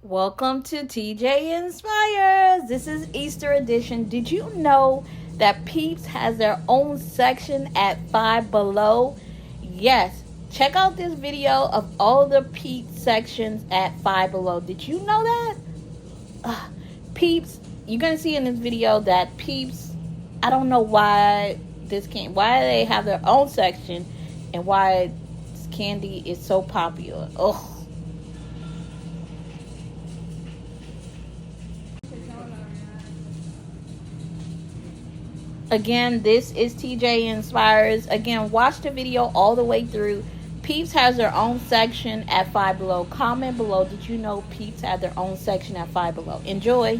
Welcome to TJInspires. This is Easter edition. Did you know that Peeps has their own section at Five Below? Yes. Check out this video of all the Peeps sections at Five Below. Did you know that? Peeps, you're going to see in this video that Peeps, I don't know why why they have their own section and why this candy is so popular. Ugh. Again, this is TJInspires. Again, watch the video all the way through. Peeps has their own section at Five Below. Comment below, did you know Peeps had their own section at Five Below? Enjoy.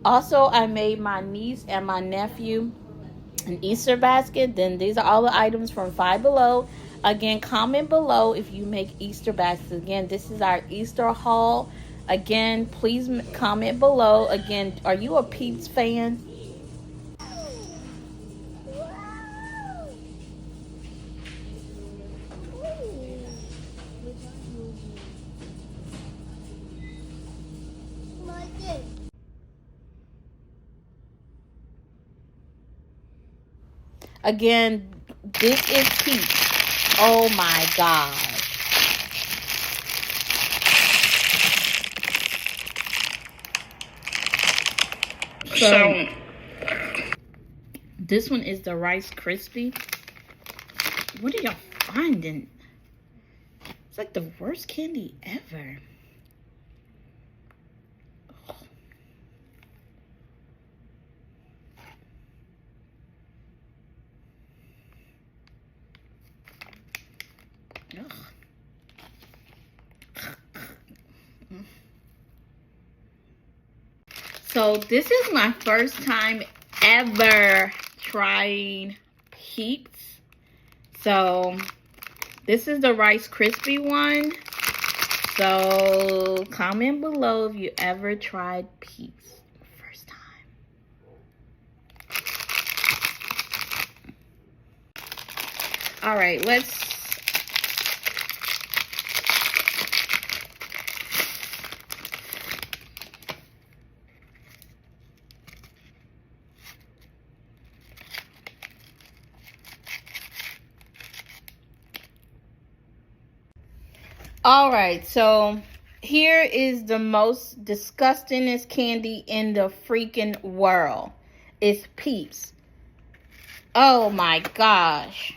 Also, I made my niece and my nephew an Easter basket. Then these are all the items from Five Below. Again, comment below if you make Easter baskets. Again, this is our Easter haul. Again, please comment below. Again, are you a Peeps fan? Again, this is Peeps. Oh my God. So, this one is the Rice Krispie. What are y'all finding? It's like the worst candy ever. So this is my first time ever trying Peeps. So this is the Rice Krispie one. So comment below if you ever tried Peeps first time. All right, let's All right, so here is the most disgustingest candy in the freaking world. It's Peeps. Oh my gosh.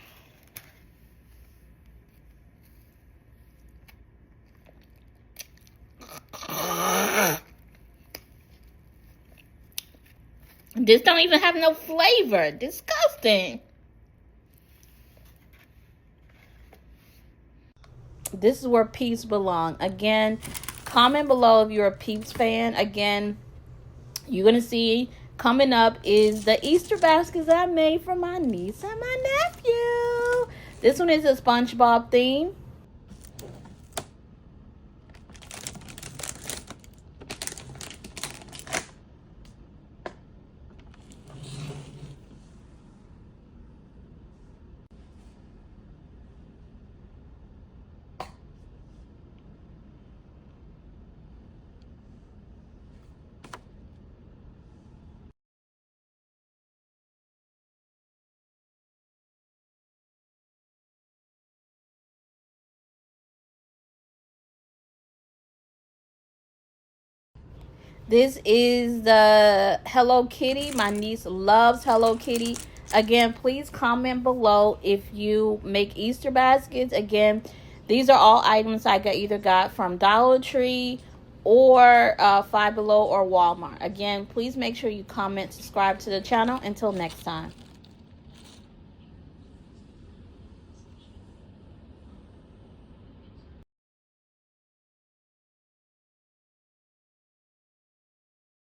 This don't even have no flavor. Disgusting. This is where Peeps belong. Again, comment below if you're a Peeps fan. Again, you're going to see coming up is the Easter baskets I made for my niece and my nephew. This one is a SpongeBob theme. This is the Hello Kitty. My niece loves Hello Kitty. Again, please comment below if you make Easter baskets. Again, these are all items I either got from Dollar Tree or Five Below or Walmart. Again, please make sure you comment, subscribe to the channel. Until next time.